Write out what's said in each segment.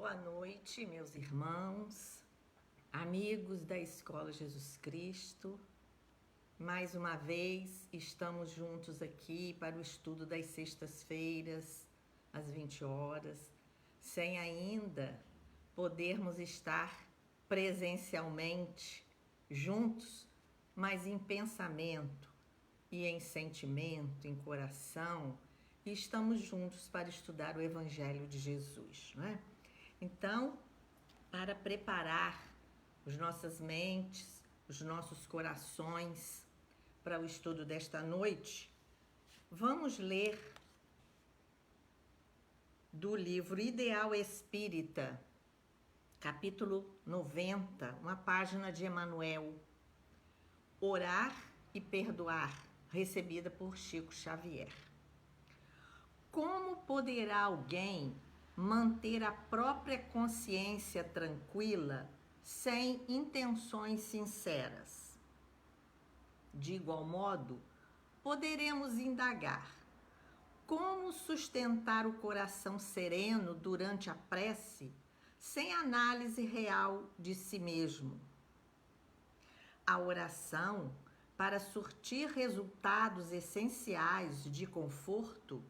Boa noite, meus irmãos, amigos da Escola Jesus Cristo. Mais uma vez estamos juntos aqui para o estudo das sextas-feiras, às 20 horas, sem ainda podermos estar presencialmente juntos, mas em pensamento e em sentimento, em coração, e estamos juntos para estudar o Evangelho de Jesus, não é? Então, para preparar as nossas mentes, os nossos corações para o estudo desta noite, vamos ler do livro Ideal Espírita, capítulo 90, uma página de Emmanuel, Orar e Perdoar, recebida por Chico Xavier. Como poderá alguém manter a própria consciência tranquila sem intenções sinceras? De igual modo, poderemos indagar: como sustentar o coração sereno durante a prece sem análise real de si mesmo? A oração, para surtir resultados essenciais de conforto,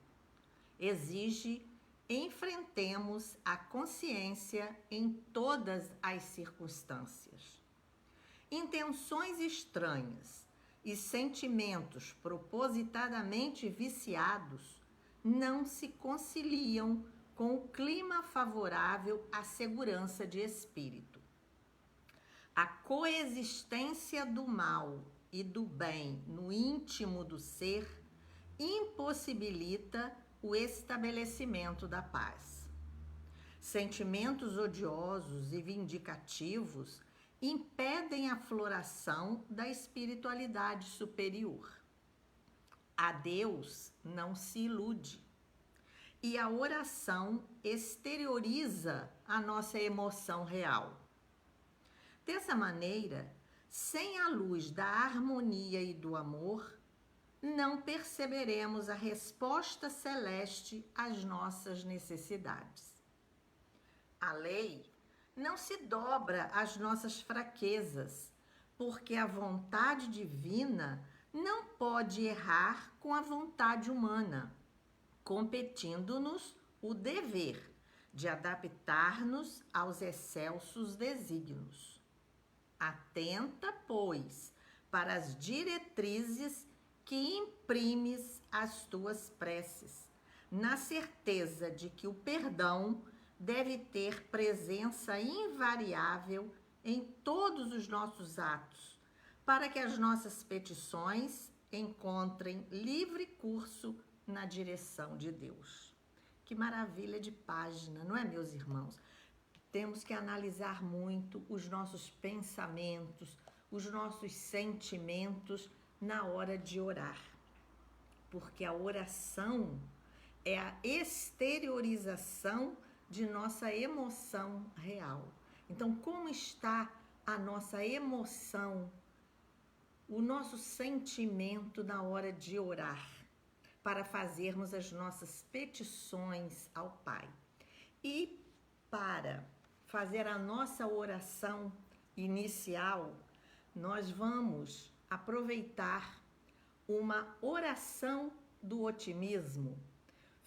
exige enfrentemos a consciência em todas as circunstâncias. Intenções estranhas e sentimentos propositadamente viciados não se conciliam com o clima favorável à segurança de espírito. A coexistência do mal e do bem no íntimo do ser impossibilita o estabelecimento da paz. Sentimentos odiosos e vindicativos impedem a floração da espiritualidade superior. A Deus não se ilude, e a oração exterioriza a nossa emoção real. Dessa maneira, sem a luz da harmonia e do amor, não perceberemos a resposta celeste às nossas necessidades. A lei não se dobra às nossas fraquezas, porque a vontade divina não pode errar com a vontade humana, competindo-nos o dever de adaptar-nos aos excelsos desígnios. Atenta, pois, para as diretrizes que imprimes às tuas preces, na certeza de que o perdão deve ter presença invariável em todos os nossos atos, para que as nossas petições encontrem livre curso na direção de Deus. Que maravilha de página, não é, meus irmãos? Temos que analisar muito os nossos pensamentos, os nossos sentimentos na hora de orar, porque a oração é a exteriorização de nossa emoção real. Então, como está a nossa emoção, o nosso sentimento na hora de orar, para fazermos as nossas petições ao Pai? E para fazer a nossa oração inicial, nós vamos aproveitar uma oração do otimismo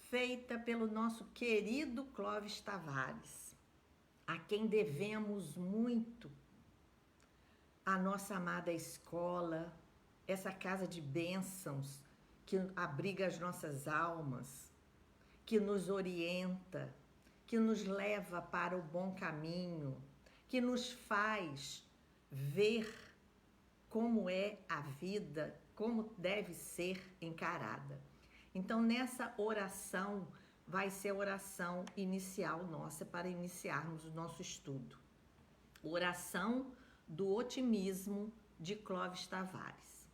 feita pelo nosso querido Clóvis Tavares, a quem devemos muito, a nossa amada escola, essa casa de bênçãos que abriga as nossas almas, que nos orienta, que nos leva para o bom caminho, que nos faz ver como é a vida, como deve ser encarada. Então, nessa oração, vai ser a oração inicial nossa para iniciarmos o nosso estudo. Oração do otimismo de Clóvis Tavares.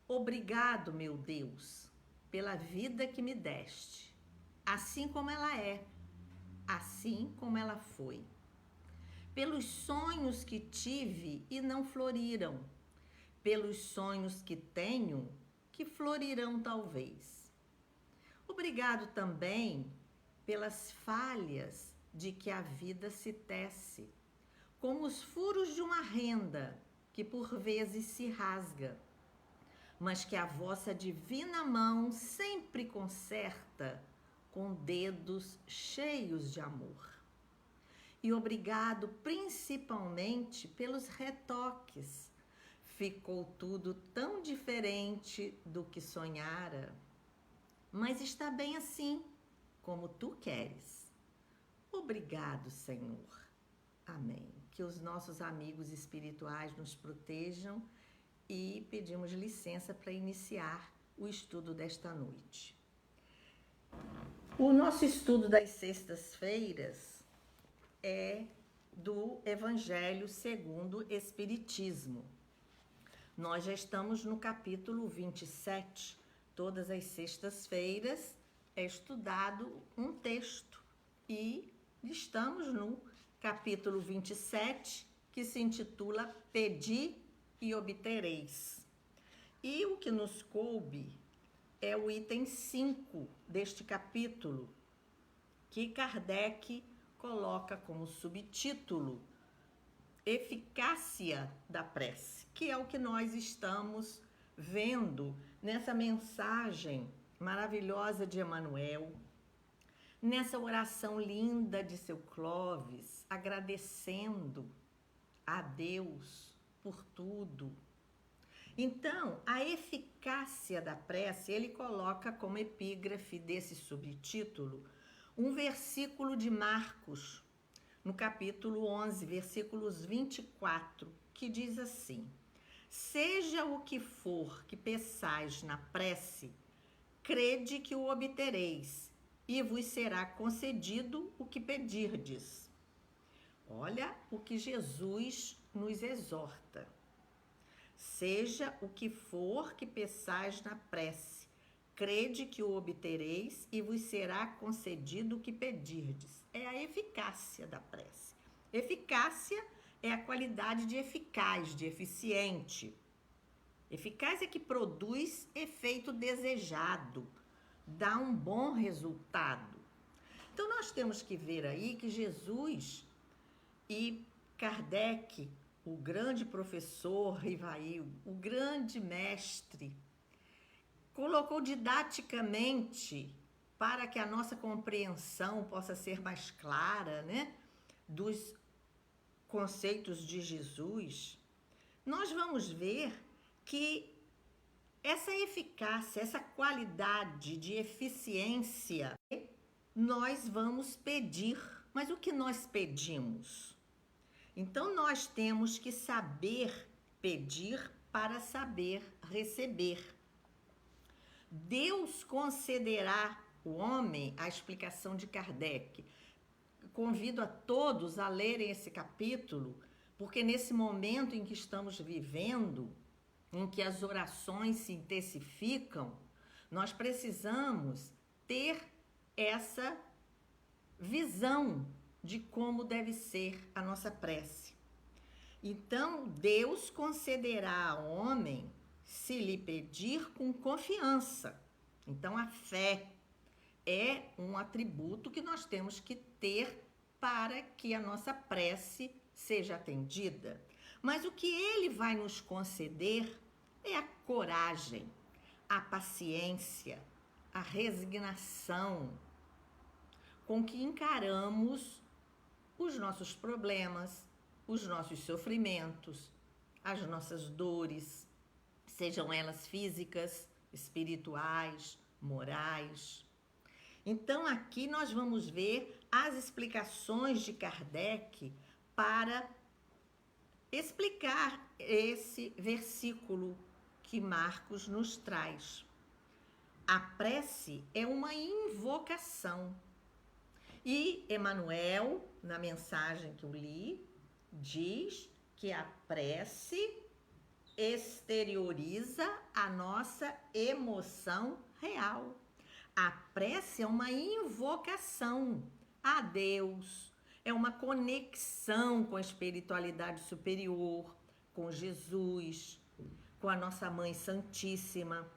Obrigado, meu Deus, pela vida que me deste, assim como ela é, assim como ela foi. Pelos sonhos que tive e não floriram, pelos sonhos que tenho, que florirão talvez. Obrigado também pelas falhas de que a vida se tece, como os furos de uma renda, que por vezes se rasga, mas que a vossa divina mão sempre conserta com dedos cheios de amor. E obrigado principalmente pelos retoques. Ficou tudo tão diferente do que sonhara, mas está bem assim, como tu queres. Obrigado, Senhor. Amém. Que os nossos amigos espirituais nos protejam e pedimos licença para iniciar o estudo desta noite. O nosso estudo das sextas-feiras é do Evangelho segundo o Espiritismo. Nós já estamos no capítulo 27. Todas as sextas-feiras é estudado um texto e estamos no capítulo 27, que se intitula Pedi e Obtereis. E o que nos coube é o item 5 deste capítulo, que Kardec coloca como subtítulo Eficácia da prece, que é o que nós estamos vendo nessa mensagem maravilhosa de Emmanuel, nessa oração linda de seu Clóvis, agradecendo a Deus por tudo. Então, a eficácia da prece, ele coloca como epígrafe desse subtítulo um versículo de Marcos, no capítulo 11, versículos 24, que diz assim: seja o que for que peçais na prece, crede que o obtereis, e vos será concedido o que pedirdes. Olha o que Jesus nos exorta. Seja o que for que peçais na prece, crede que o obtereis e vos será concedido o que pedirdes. É a eficácia da prece. Eficácia é a qualidade de eficaz, de eficiente. Eficaz é que produz efeito desejado, dá um bom resultado. Então nós temos que ver aí que Jesus e Kardec, o grande professor Rivail, o grande mestre, colocou didaticamente para que a nossa compreensão possa ser mais clara, né, dos conceitos de Jesus. Nós vamos ver que essa eficácia, essa qualidade de eficiência, nós vamos pedir. Mas o que nós pedimos? Então, nós temos que saber pedir para saber receber. Deus concederá ao homem, a explicação de Kardec. Convido a todos a lerem esse capítulo, porque nesse momento em que estamos vivendo, em que as orações se intensificam, nós precisamos ter essa visão de como deve ser a nossa prece. Então, Deus concederá ao homem se lhe pedir com confiança. Então, a fé é um atributo que nós temos que ter para que a nossa prece seja atendida. Mas o que ele vai nos conceder é a coragem, a paciência, a resignação com que encaramos os nossos problemas, os nossos sofrimentos, as nossas dores, sejam elas físicas, espirituais, morais. Então, aqui nós vamos ver as explicações de Kardec para explicar esse versículo que Marcos nos traz. A prece é uma invocação. E Emmanuel, na mensagem que eu li, diz que a prece exterioriza a nossa emoção real. A prece é uma invocação a Deus, é uma conexão com a espiritualidade superior, com Jesus, com a nossa Mãe Santíssima.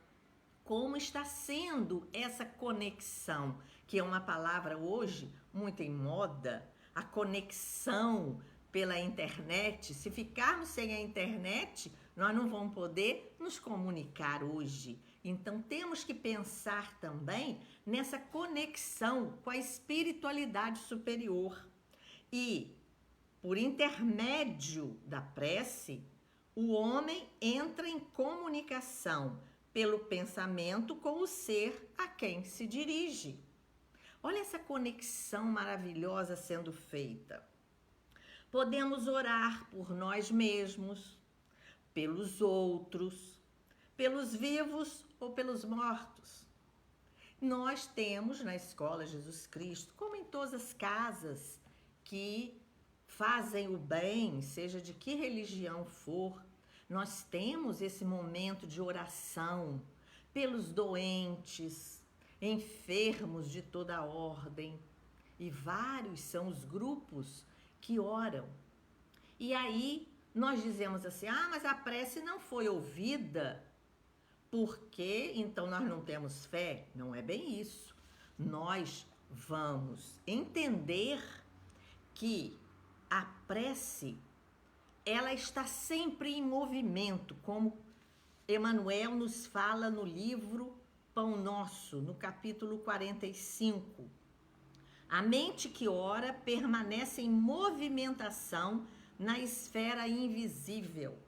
Como está sendo essa conexão que é uma palavra hoje muito em moda, a conexão pela internet. Se ficarmos sem a internet, nós não vamos poder nos comunicar hoje. Então temos que pensar também nessa conexão com a espiritualidade superior. E por intermédio da prece, o homem entra em comunicação pelo pensamento com o ser a quem se dirige. Olha essa conexão maravilhosa sendo feita. Podemos orar por nós mesmos, pelos outros, pelos vivos ou pelos mortos. Nós temos na Escola Jesus Cristo, como em todas as casas que fazem o bem, seja de que religião for, nós temos esse momento de oração pelos doentes, enfermos de toda a ordem, e vários são os grupos que oram. E aí nós dizemos assim, mas a prece não foi ouvida, porque então nós não temos fé? Não é bem isso. Nós vamos entender que a prece, ela está sempre em movimento, como Emmanuel nos fala no livro Pão Nosso, no capítulo 45. A mente que ora permanece em movimentação na esfera invisível.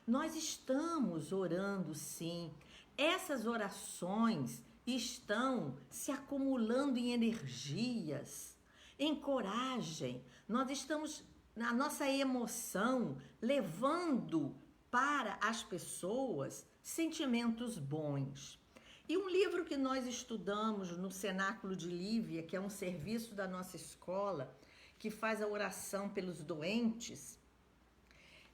Nós estamos orando, sim. Essas orações estão se acumulando em energias, em coragem. Nós estamos, na nossa emoção, levando para as pessoas sentimentos bons. E um livro que nós estudamos no Cenáculo de Lívia, que é um serviço da nossa escola, que faz a oração pelos doentes,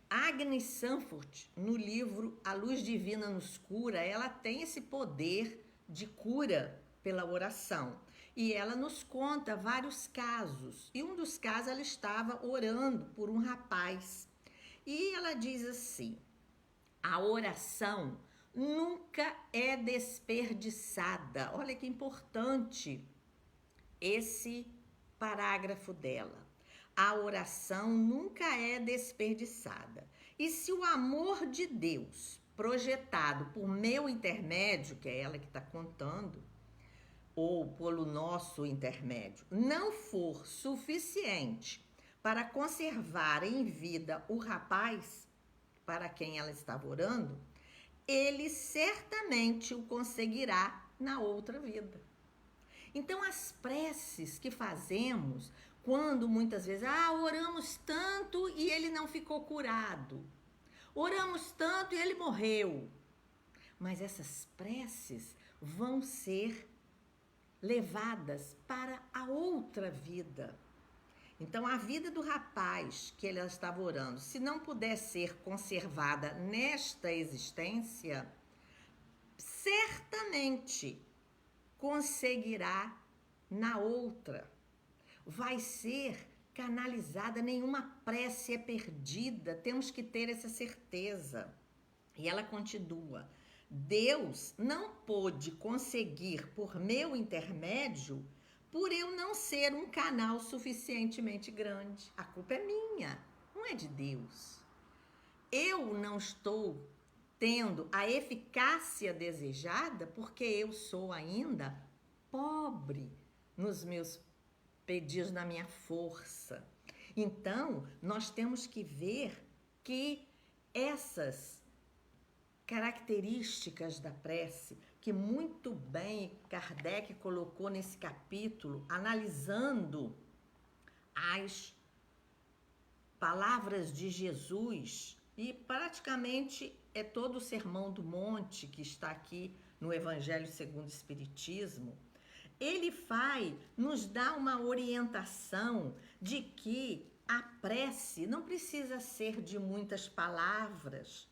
Agnes Sanford, no livro A Luz Divina nos Cura, ela tem esse poder de cura pela oração. E ela nos conta vários casos. E um dos casos, ela estava orando por um rapaz. E ela diz assim, a oração nunca é desperdiçada. Olha que importante esse parágrafo dela. A oração nunca é desperdiçada. E se o amor de Deus, projetado por meu intermédio, que é ela que está contando, ou pelo nosso intermédio, não for suficiente para conservar em vida o rapaz para quem ela estava orando, ele certamente o conseguirá na outra vida. Então, as preces que fazemos, quando muitas vezes, oramos tanto e ele não ficou curado, oramos tanto e ele morreu, mas essas preces vão ser levadas para a outra vida. Então, a vida do rapaz que ela estava orando, se não puder ser conservada nesta existência, certamente conseguirá na outra. Vai ser canalizada, nenhuma prece é perdida, temos que ter essa certeza. E ela continua, Deus não pôde conseguir por meu intermédio por eu não ser um canal suficientemente grande. A culpa é minha, não é de Deus. Eu não estou tendo a eficácia desejada porque eu sou ainda pobre nos meus pedidos, na minha força. Então, nós temos que ver que essas características da prece, que muito bem Kardec colocou nesse capítulo, analisando as palavras de Jesus, e praticamente é todo o Sermão do Monte que está aqui no Evangelho segundo o Espiritismo, ele nos dá uma orientação de que a prece não precisa ser de muitas palavras.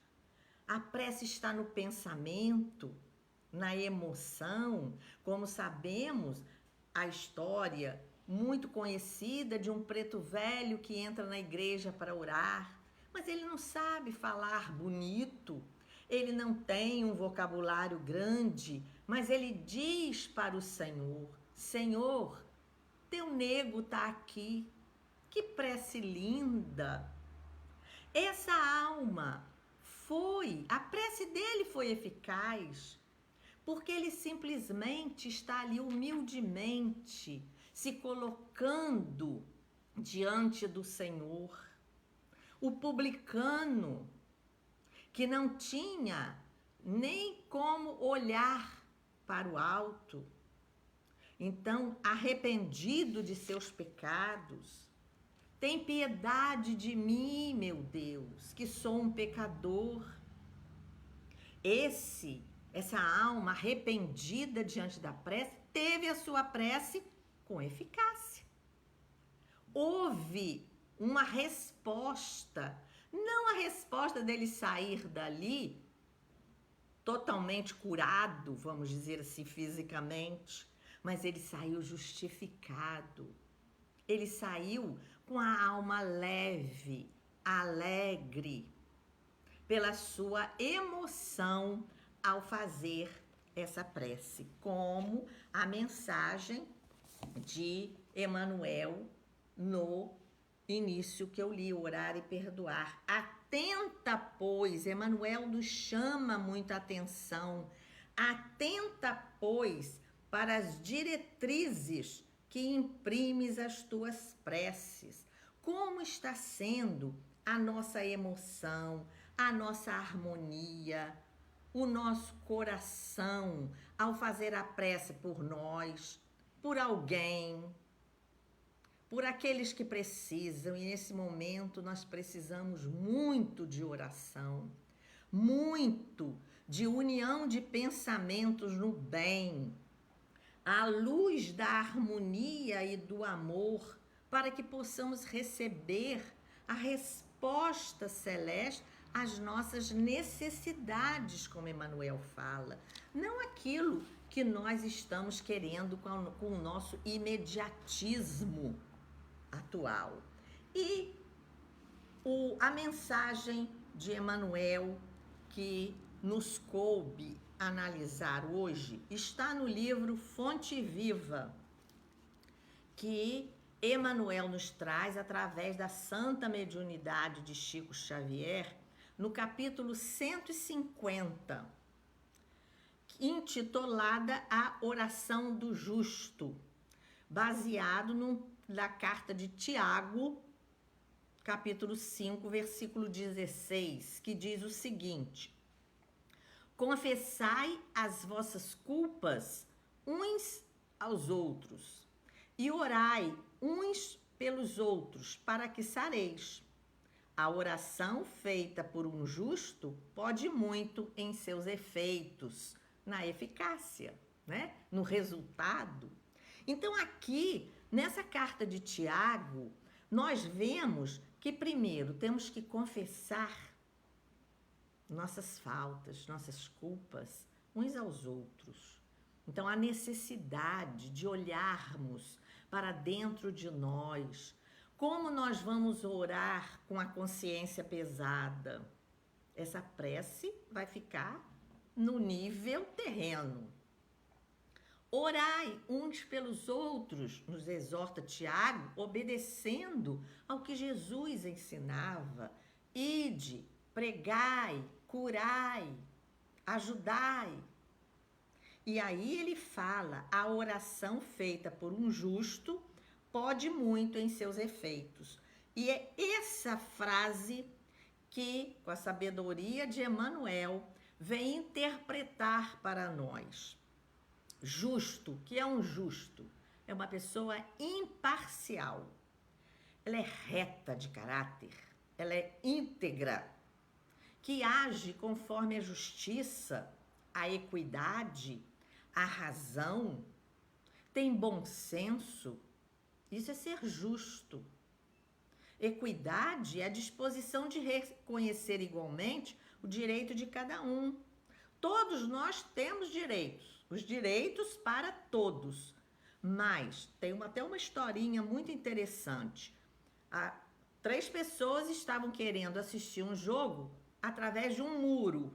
A prece está no pensamento, na emoção. Como sabemos, a história muito conhecida de um preto velho que entra na igreja para orar, mas ele não sabe falar bonito, ele não tem um vocabulário grande, mas ele diz para o Senhor, Senhor, teu nego está aqui. Que prece linda! Essa alma a prece dele foi eficaz, porque ele simplesmente está ali humildemente se colocando diante do Senhor. O publicano, que não tinha nem como olhar para o alto, então, arrependido de seus pecados, tem piedade de mim, meu Deus, que sou um pecador. Essa alma arrependida diante da prece, teve a sua prece com eficácia. Houve uma resposta, não a resposta dele sair dali totalmente curado, vamos dizer assim, fisicamente, mas ele saiu justificado. Ele saiu com a alma leve, alegre, pela sua emoção ao fazer essa prece, como a mensagem de Emmanuel no início que eu li, orar e perdoar. Atenta, pois, Emmanuel nos chama muita atenção, atenta, pois, para as diretrizes que imprimes as tuas preces. Como está sendo a nossa emoção, a nossa harmonia, o nosso coração ao fazer a prece por nós, por alguém, por aqueles que precisam. E nesse momento nós precisamos muito de oração, muito de união de pensamentos no bem, à luz da harmonia e do amor, para que possamos receber a resposta celeste às nossas necessidades, como Emmanuel fala. Não aquilo que nós estamos querendo com o nosso imediatismo atual. E a mensagem de Emmanuel que nos coube analisar hoje está no livro Fonte Viva, que Emmanuel nos traz através da Santa Mediunidade de Chico Xavier, no capítulo 150, intitulada A Oração do Justo, baseado na carta de Tiago, capítulo 5, versículo 16, que diz o seguinte: confessai as vossas culpas uns aos outros e orai uns pelos outros para que sareis. A oração feita por um justo pode muito em seus efeitos, na eficácia, né? No resultado. Então aqui, nessa carta de Tiago, nós vemos que primeiro temos que confessar nossas faltas, nossas culpas uns aos outros. Então, a necessidade de olharmos para dentro de nós. Como nós vamos orar com a consciência pesada? Essa prece vai ficar no nível terreno. Orai uns pelos outros, nos exorta Tiago, obedecendo ao que Jesus ensinava. Ide, pregai, curai, ajudai. E aí ele fala, a oração feita por um justo pode muito em seus efeitos. E é essa frase que, com a sabedoria de Emmanuel, vem interpretar para nós. Justo, que é um justo? É uma pessoa imparcial. Ela é reta de caráter, ela é íntegra, que age conforme a justiça, a equidade, a razão, tem bom senso. Isso é ser justo. Equidade é a disposição de reconhecer igualmente o direito de cada um. Todos nós temos direitos, os direitos para todos. Mas tem até uma historinha muito interessante. 3 pessoas estavam querendo assistir um jogo através de um muro,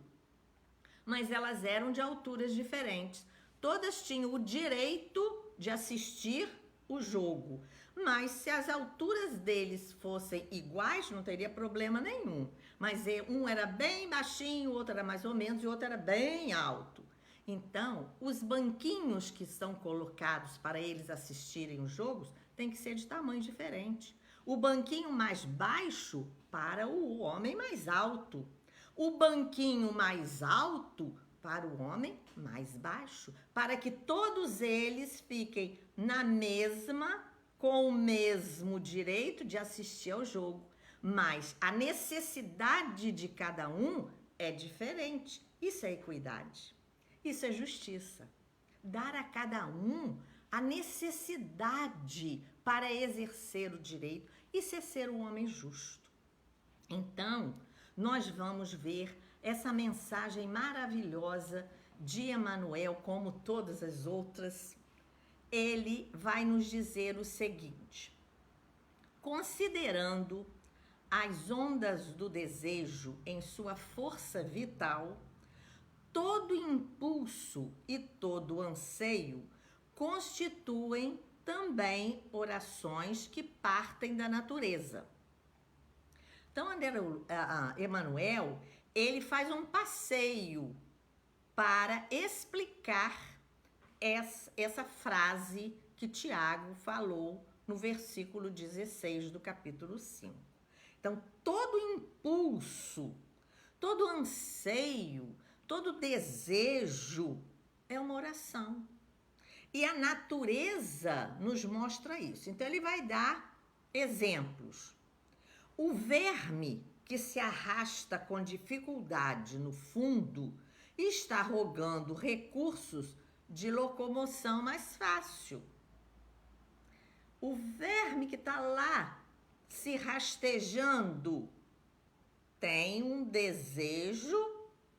mas elas eram de alturas diferentes. Todas tinham o direito de assistir o jogo. Mas se as alturas deles fossem iguais, não teria problema nenhum. Mas um era bem baixinho, o outro era mais ou menos, e o outro era bem alto. Então, os banquinhos que são colocados para eles assistirem os jogos tem que ser de tamanho diferente. O banquinho mais baixo para o homem mais alto. O banquinho mais alto para o homem mais baixo, para que todos eles fiquem na mesma, com o mesmo direito de assistir ao jogo. Mas a necessidade de cada um é diferente. Isso é equidade. Isso é justiça. Dar a cada um a necessidade para exercer o direito. Isso é ser um homem justo. Então, nós vamos ver essa mensagem maravilhosa de Emmanuel, como todas as outras. Ele vai nos dizer o seguinte: considerando as ondas do desejo em sua força vital, todo impulso e todo anseio constituem também orações que partem da natureza. Então, Emmanuel, ele faz um passeio para explicar essa frase que Tiago falou no versículo 16 do capítulo 5. Então, todo impulso, todo anseio, todo desejo é uma oração. E a natureza nos mostra isso. Então, ele vai dar exemplos. O verme que se arrasta com dificuldade no fundo está rogando recursos de locomoção mais fácil. O verme que está lá se rastejando tem um desejo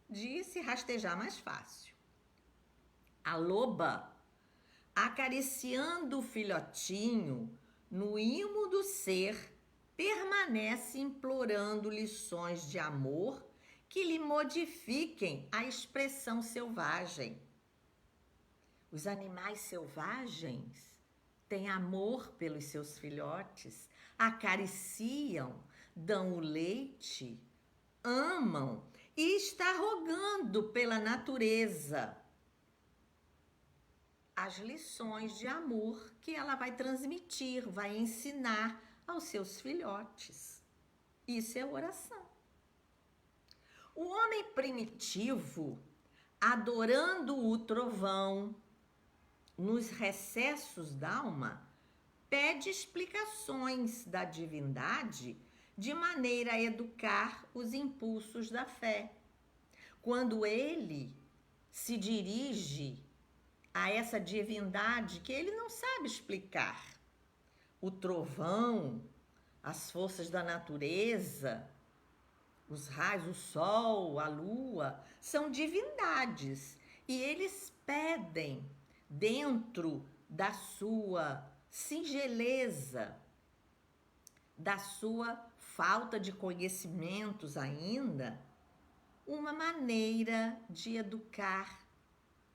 de se rastejar mais fácil. A loba, acariciando o filhotinho no imo do ser, permanece implorando lições de amor que lhe modifiquem a expressão selvagem. Os animais selvagens têm amor pelos seus filhotes, acariciam, dão o leite, amam e está rogando pela natureza as lições de amor que ela vai transmitir, vai ensinar aos seus filhotes. Isso é oração. O homem primitivo, adorando o trovão nos recessos da alma, pede explicações da divindade de maneira a educar os impulsos da fé. Quando ele se dirige a essa divindade que ele não sabe explicar, o trovão, as forças da natureza, os raios, o sol, a lua, são divindades. E eles pedem, dentro da sua singeleza, da sua falta de conhecimentos ainda, uma maneira de educar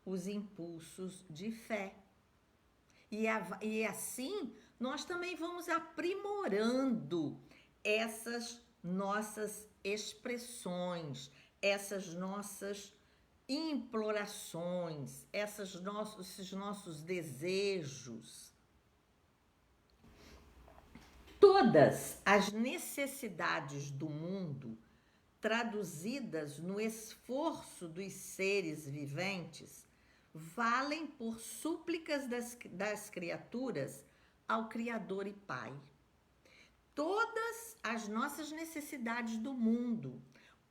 os impulsos de fé. E assim, nós também vamos aprimorando essas nossas expressões, essas nossas implorações, esses nossos desejos. Todas as necessidades do mundo, traduzidas no esforço dos seres viventes, valem por súplicas das criaturas ao Criador e Pai. Todas as nossas necessidades do mundo,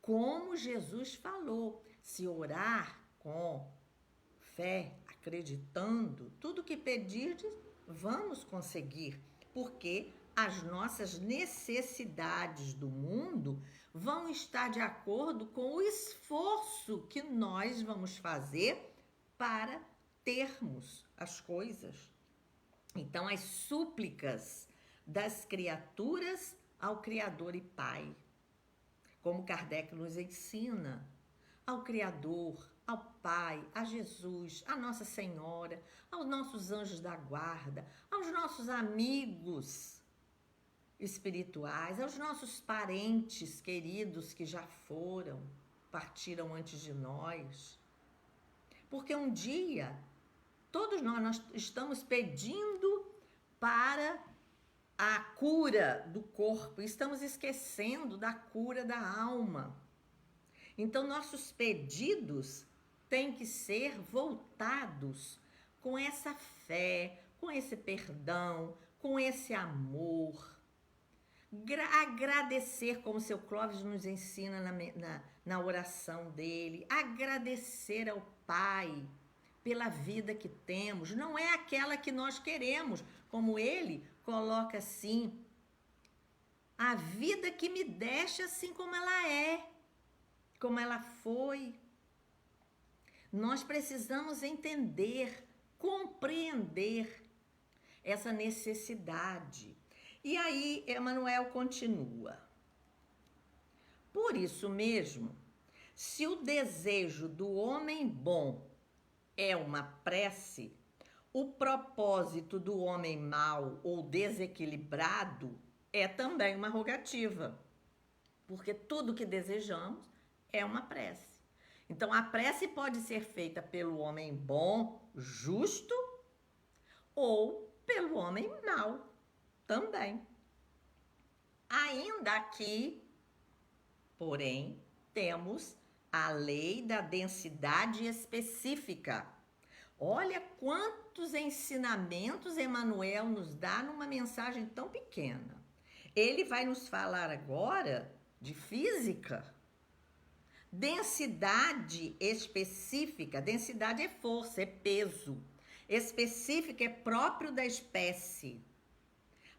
como Jesus falou, se orar com fé, acreditando, tudo que pedirdes, vamos conseguir, porque as nossas necessidades do mundo vão estar de acordo com o esforço que nós vamos fazer para termos as coisas. Então, as súplicas das criaturas ao Criador e Pai, como Kardec nos ensina, ao Criador, ao Pai, a Jesus, a Nossa Senhora, aos nossos anjos da guarda, aos nossos amigos espirituais, aos nossos parentes queridos que já foram, partiram antes de nós. Porque um dia, todos nós estamos pedindo para a cura do corpo, estamos esquecendo da cura da alma. Então, nossos pedidos têm que ser voltados com essa fé, com esse perdão, com esse amor. Agradecer, como o seu Clóvis nos ensina na oração dele, agradecer ao Pai pela vida que temos, não é aquela que nós queremos, como ele coloca assim, a vida que me deste assim como ela é, como ela foi. Nós precisamos entender, compreender essa necessidade. E aí, Emmanuel continua. Por isso mesmo, se o desejo do homem bom é uma prece, o propósito do homem mau ou desequilibrado é também uma rogativa. Porque tudo que desejamos é uma prece. Então, a prece pode ser feita pelo homem bom, justo, ou pelo homem mau também. Ainda aqui, porém, temos a lei da densidade específica. Olha quantos ensinamentos Emmanuel nos dá numa mensagem tão pequena. Ele vai nos falar agora de física. Densidade específica, densidade é força, é peso. Específica é próprio da espécie.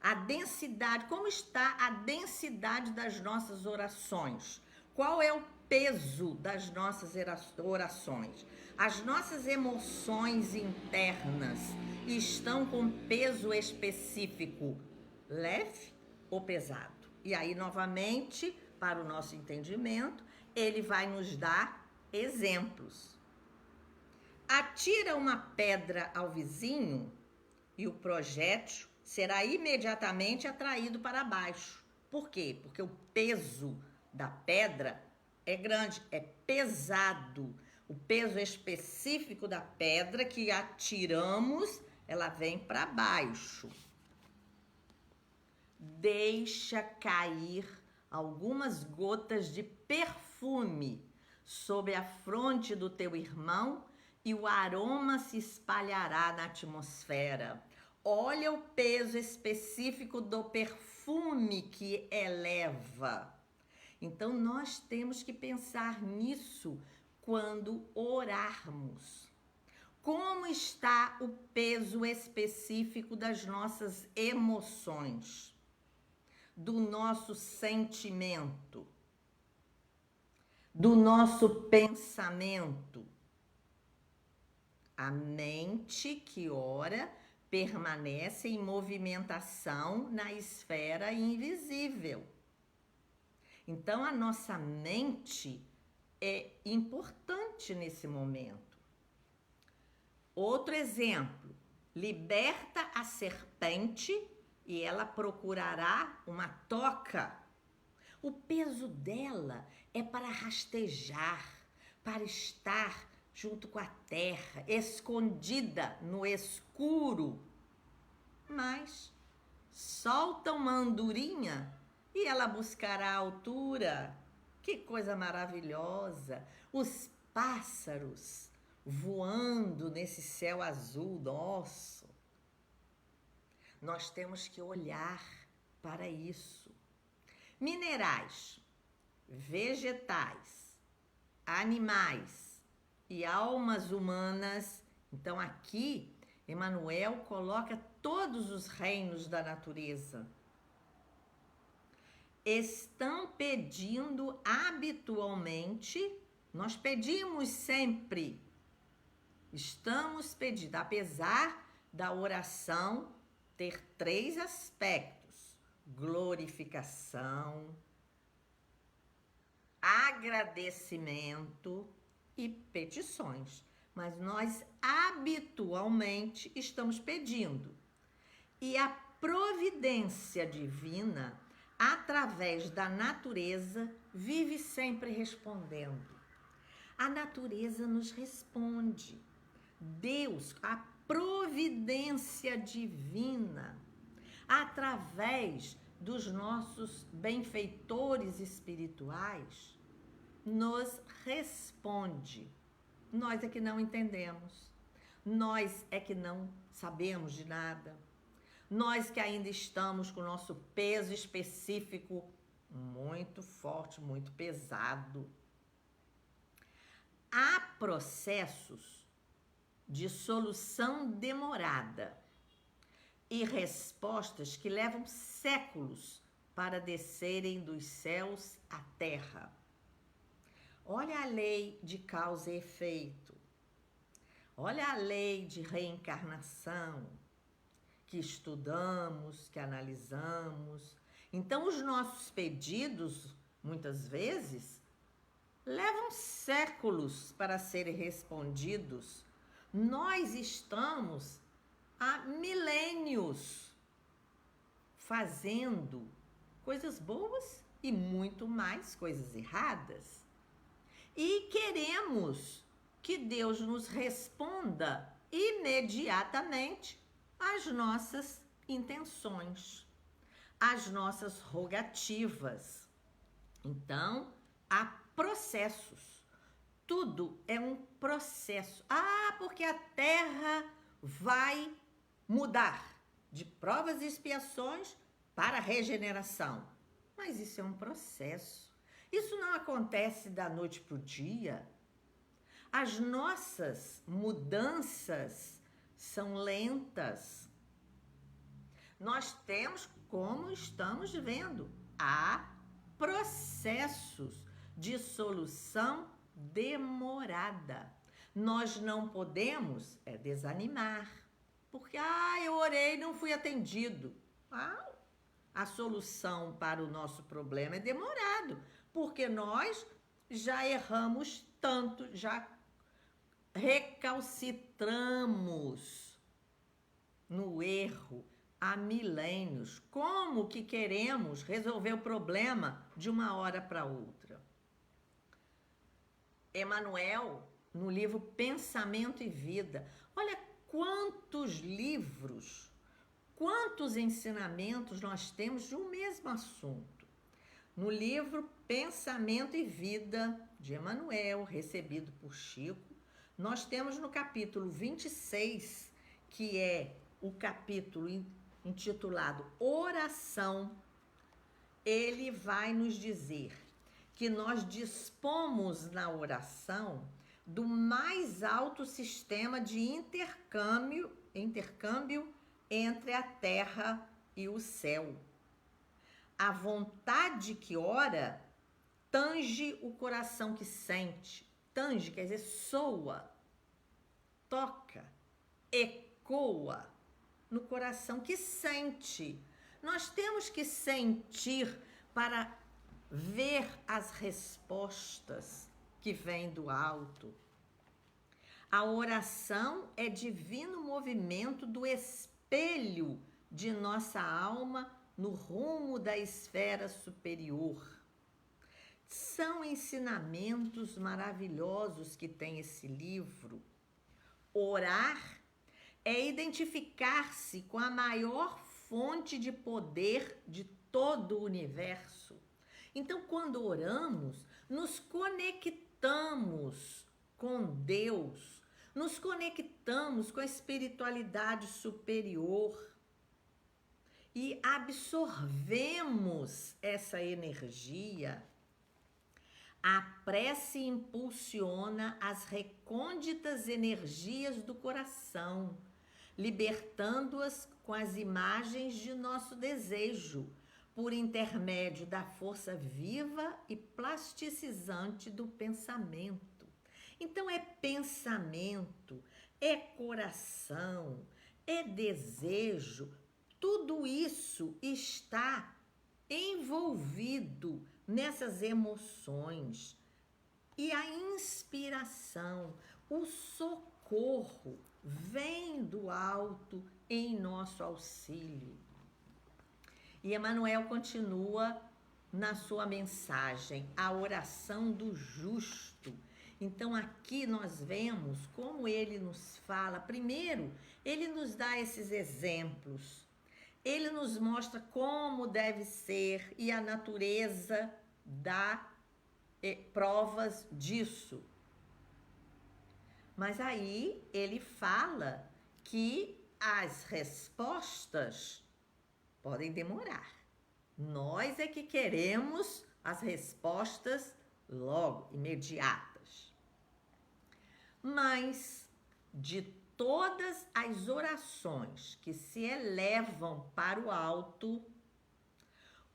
A densidade, como está a densidade das nossas orações? Qual é o peso das nossas orações? As nossas emoções internas estão com peso específico, leve ou pesado? E aí, novamente, para o nosso entendimento, ele vai nos dar exemplos. Atira uma pedra ao vizinho e o projétil será imediatamente atraído para baixo. Por quê? Porque o peso da pedra é grande, é pesado. O peso específico da pedra que atiramos, ela vem para baixo. Deixa cair algumas gotas de perfume sobre a fronte do teu irmão e o aroma se espalhará na atmosfera. Olha o peso específico do perfume que eleva. Então, nós temos que pensar nisso quando orarmos. Como está o peso específico das nossas emoções, do nosso sentimento, do nosso pensamento? A mente que ora permanece em movimentação na esfera invisível. Então, a nossa mente é importante nesse momento. Outro exemplo, liberta a serpente e ela procurará uma toca. O peso dela é para rastejar, para estar junto com a terra, escondida no escuro. Mas solta uma andorinha e ela buscará a altura. Que coisa maravilhosa! Os pássaros voando nesse céu azul nosso. Nós temos que olhar para isso. Minerais, vegetais, animais e almas humanas. Então aqui, Emmanuel coloca todos os reinos da natureza. Estão pedindo habitualmente, nós pedimos sempre, estamos pedindo, apesar da oração ter 3 aspectos: glorificação, agradecimento e petições, mas nós habitualmente estamos pedindo. E a providência divina, através da natureza, vive sempre respondendo. A natureza nos responde. Deus, a providência divina, através dos nossos benfeitores espirituais, nos responde. Nós é que não entendemos, nós é que não sabemos de nada, nós que ainda estamos com o nosso peso específico muito forte, muito pesado. Há processos de solução demorada e respostas que levam séculos para descerem dos céus à terra. Olha a lei de causa e efeito. Olha a lei de reencarnação que estudamos, que analisamos. Então, os nossos pedidos, muitas vezes, levam séculos para serem respondidos. Nós estamos há milênios fazendo coisas boas e muito mais coisas erradas. E queremos que Deus nos responda imediatamente às nossas intenções, às nossas rogativas. Então, há processos. Tudo é um processo. Porque a Terra vai mudar de provas e expiações para regeneração. Mas isso é um processo. Isso não acontece da noite para o dia. As nossas mudanças são lentas. Nós temos, como estamos vendo, há processos de solução demorada. Nós não podemos desanimar, porque eu orei e não fui atendido. A solução para o nosso problema é demorado, porque nós já erramos tanto, já recalcitramos no erro há milênios. Como que queremos resolver o problema de uma hora para outra? Emmanuel, no livro Pensamento e Vida, olha quantos livros, quantos ensinamentos nós temos de um mesmo assunto. No livro Pensamento e Vida, de Emmanuel, recebido por Chico, nós temos no capítulo 26, que é o capítulo intitulado Oração. Ele vai nos dizer que nós dispomos na oração do mais alto sistema de intercâmbio entre a terra e o céu. A vontade que ora tange o coração que sente. Tange quer dizer soa, toca, ecoa no coração que sente. Nós temos que sentir para ver as respostas que vêm do alto. A oração é divino movimento do espelho de nossa alma no rumo da esfera superior. São ensinamentos maravilhosos que tem esse livro. Orar é identificar-se com a maior fonte de poder de todo o universo. Então, quando oramos, nos conectamos com Deus, nos conectamos com a espiritualidade superior e absorvemos essa energia. A prece impulsiona as recônditas energias do coração, libertando-as com as imagens de nosso desejo, por intermédio da força viva e plasticizante do pensamento. Então, é pensamento, é coração, é desejo, tudo isso está envolvido nessas emoções. E a inspiração, o socorro, vem do alto em nosso auxílio. E Emmanuel continua na sua mensagem, a oração do justo. Então aqui nós vemos como ele nos fala. Primeiro, ele nos dá esses exemplos. Ele nos mostra como deve ser e a natureza dá provas disso. Mas aí ele fala que as respostas podem demorar. Nós é que queremos as respostas logo, imediatas. Mas de todas as orações que se elevam para o alto,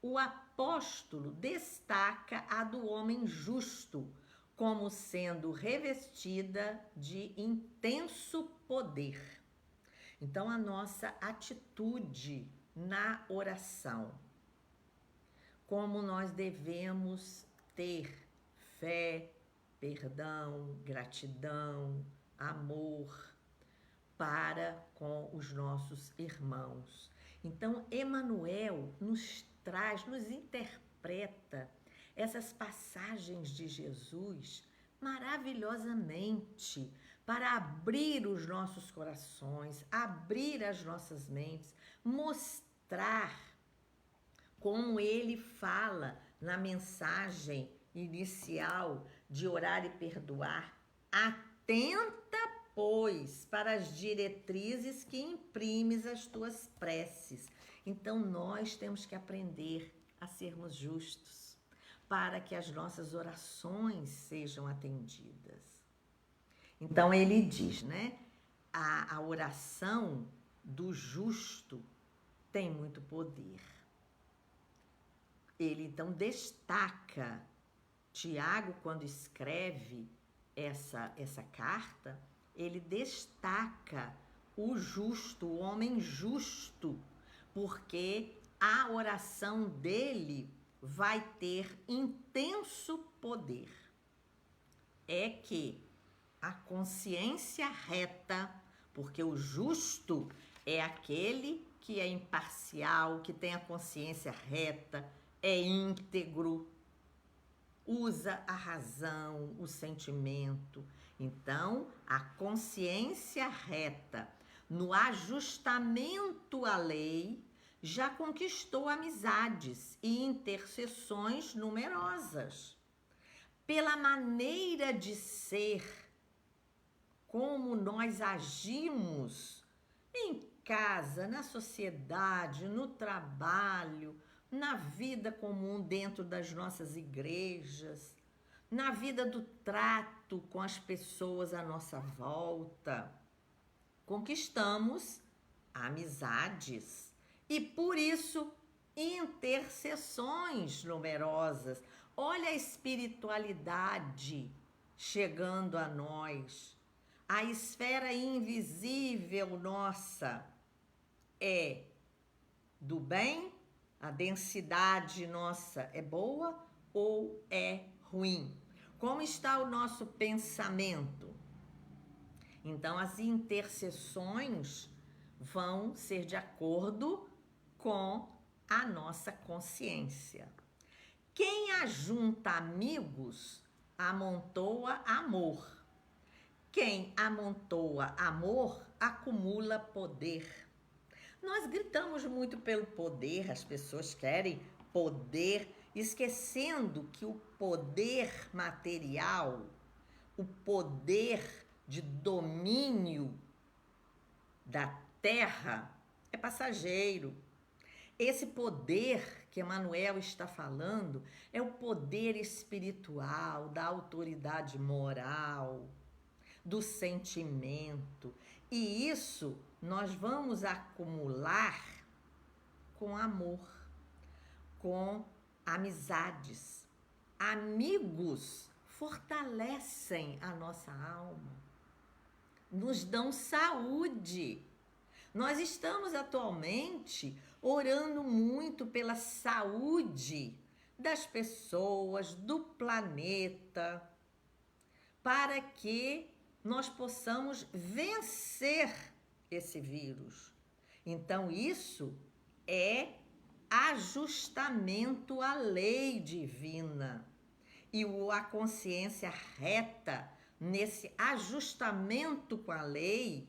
o apóstolo destaca a do homem justo como sendo revestida de intenso poder. Então, a nossa atitude na oração, como nós devemos ter fé, perdão, gratidão, amor para com os nossos irmãos. Então, Emmanuel nos traz, nos interpreta essas passagens de Jesus maravilhosamente para abrir os nossos corações, abrir as nossas mentes, mostrar como ele fala na mensagem inicial de orar e perdoar. Atenta, pois, para as diretrizes que imprimes as tuas preces. Então, nós temos que aprender a sermos justos para que as nossas orações sejam atendidas. Então, ele diz, né? A oração do justo tem muito poder. Ele, então, destaca, Tiago, quando escreve essa carta, ele destaca o justo, o homem justo, porque a oração dele vai ter intenso poder. É que a consciência reta, porque o justo é aquele que é imparcial, que tem a consciência reta, é íntegro, usa a razão, o sentimento. Então, a consciência reta, no ajustamento à lei, já conquistou amizades e intercessões numerosas. Pela maneira de ser, como nós agimos em casa, na sociedade, no trabalho, na vida comum dentro das nossas igrejas, na vida do trato com as pessoas à nossa volta, conquistamos amizades. E por isso, intercessões numerosas. Olha a espiritualidade chegando a nós. A esfera invisível nossa é do bem? A densidade nossa é boa ou é ruim? Como está o nosso pensamento? Então, as intercessões vão ser de acordo com a nossa consciência. Quem ajunta amigos, amontoa amor. Quem amontoa amor, acumula poder. Nós gritamos muito pelo poder, as pessoas querem poder, esquecendo que o poder material, o poder de domínio da terra é passageiro. Esse poder que Emmanuel está falando é o poder espiritual, da autoridade moral, do sentimento. E isso nós vamos acumular com amor, com amizades. Amigos fortalecem a nossa alma, nos dão saúde. Nós estamos atualmente orando muito pela saúde das pessoas, do planeta. para que nós possamos vencer esse vírus. Então, isso é ajustamento à lei divina. E a consciência reta, nesse ajustamento com a lei,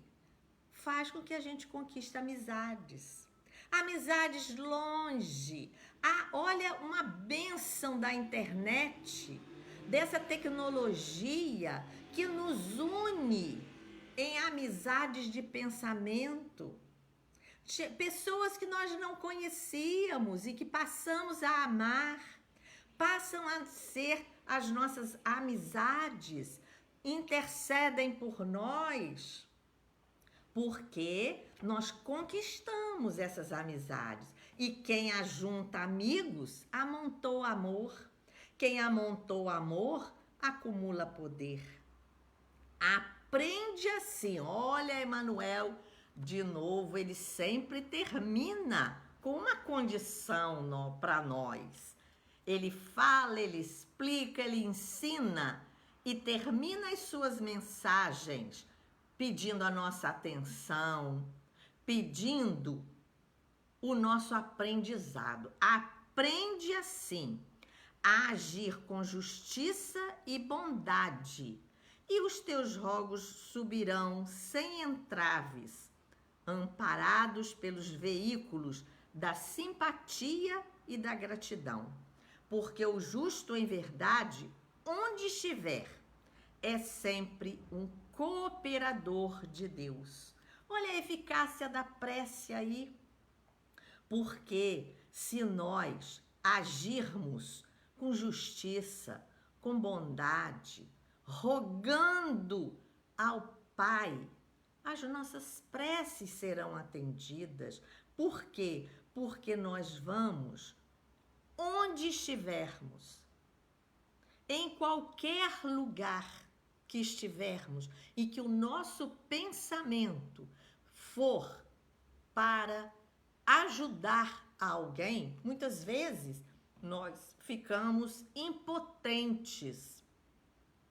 faz com que a gente conquiste amizades. Amizades longe. Olha uma bênção da internet, dessa tecnologia que nos une em amizades de pensamento. Pessoas que nós não conhecíamos e que passamos a amar, passam a ser as nossas amizades, intercedem por nós, porque nós conquistamos essas amizades. E quem ajunta amigos, amontou amor. Quem amontou amor, acumula poder. Aprende assim. Olha, Emmanuel, de novo, ele sempre termina com uma condição para nós. Ele fala, ele explica, ele ensina e termina as suas mensagens pedindo a nossa atenção, pedindo o nosso aprendizado. Aprende assim a agir com justiça e bondade, e os teus rogos subirão sem entraves, amparados pelos veículos da simpatia e da gratidão. Porque o justo, em verdade, onde estiver, é sempre um cooperador de Deus. Olha a eficácia da prece aí. Porque se nós agirmos com justiça, com bondade, rogando ao Pai, as nossas preces serão atendidas. Por quê? Porque nós vamos onde estivermos, em qualquer lugar que estivermos, e que o nosso pensamento for para ajudar alguém, muitas vezes nós ficamos impotentes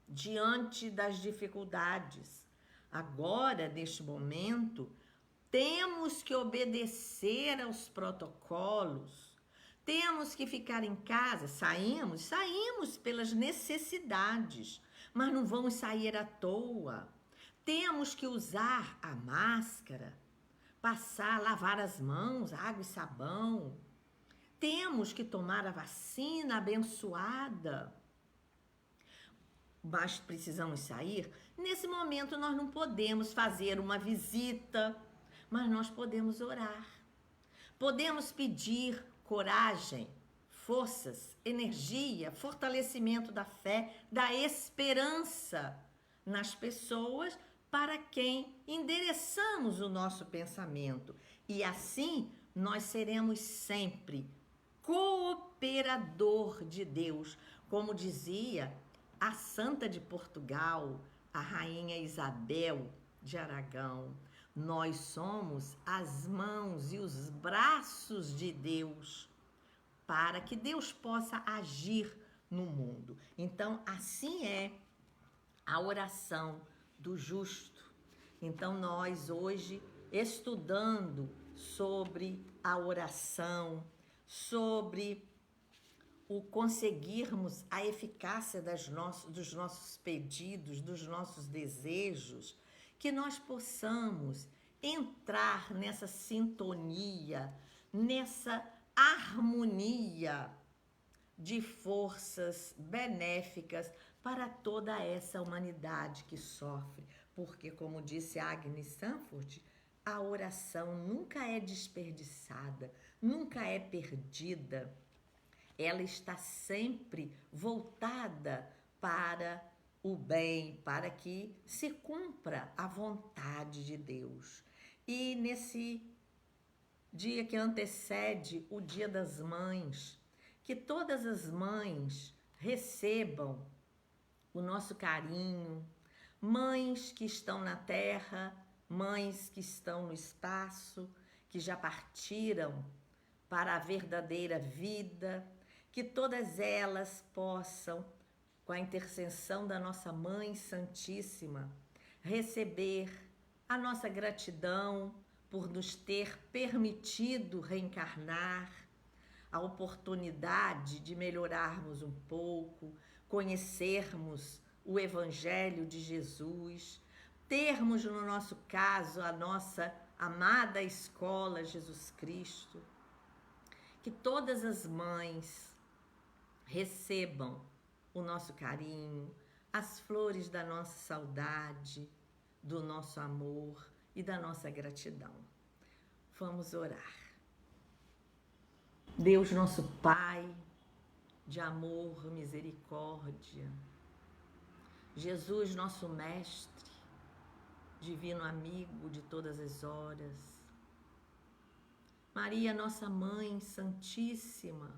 diante das dificuldades. Agora, neste momento, temos que obedecer aos protocolos, temos que ficar em casa. Saímos pelas necessidades, mas não vamos sair à toa. Temos que usar a máscara, lavar as mãos, água e sabão. Temos que tomar a vacina abençoada. Mas precisamos sair. Nesse momento nós não podemos fazer uma visita, mas nós podemos orar. Podemos pedir coragem, forças, energia, fortalecimento da fé, da esperança nas pessoas para quem endereçamos o nosso pensamento. E assim nós seremos sempre cooperador de Deus, como dizia a Santa de Portugal, a Rainha Isabel de Aragão. Nós somos as mãos e os braços de Deus para que Deus possa agir no mundo. Então, assim é a oração do justo. Então, nós hoje, estudando sobre a oração, sobre o conseguirmos a eficácia dos nossos pedidos, dos nossos desejos, que nós possamos entrar nessa sintonia, nessa harmonia de forças benéficas para toda essa humanidade que sofre. Porque, como disse Agnes Sanford, a oração nunca é desperdiçada, nunca é perdida. Ela está sempre voltada para o bem, para que se cumpra a vontade de Deus. E nesse dia que antecede o Dia das Mães, que todas as mães recebam o nosso carinho, mães que estão na terra, mães que estão no espaço, que já partiram para a verdadeira vida, que todas elas possam, com a intercessão da nossa Mãe Santíssima, receber a nossa gratidão por nos ter permitido reencarnar, a oportunidade de melhorarmos um pouco, conhecermos o Evangelho de Jesus, termos, no nosso caso, a nossa amada escola Jesus Cristo. Que todas as mães recebam o nosso carinho, as flores da nossa saudade, do nosso amor e da nossa gratidão. Vamos orar. Deus nosso Pai, de amor, misericórdia, Jesus nosso Mestre, divino amigo de todas as horas, Maria nossa Mãe Santíssima,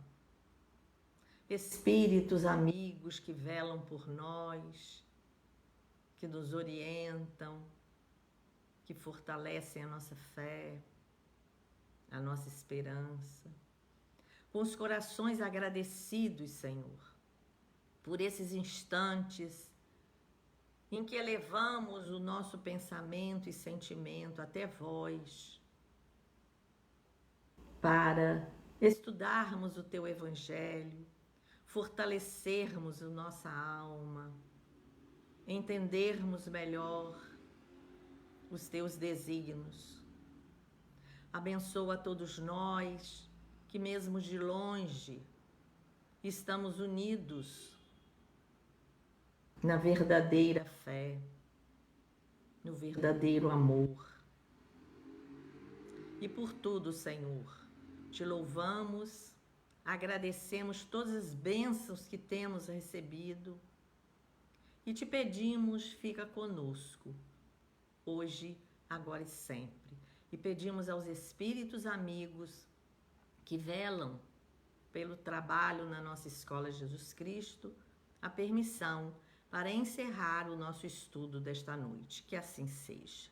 Espíritos amigos que velam por nós, que nos orientam, que fortalecem a nossa fé, a nossa esperança, com os corações agradecidos, Senhor, por esses instantes em que elevamos o nosso pensamento e sentimento até vós, para estudarmos o Teu Evangelho, fortalecermos a nossa alma, entendermos melhor os Teus desígnios. Abençoa a todos nós, que mesmo de longe estamos unidos na verdadeira fé, no verdadeiro amor. E por tudo, Senhor, te louvamos, agradecemos todas as bênçãos que temos recebido e te pedimos, fica conosco, hoje, agora e sempre. E pedimos aos espíritos amigos que velam pelo trabalho na nossa Escola Jesus Cristo, a permissão para encerrar o nosso estudo desta noite. Que assim seja.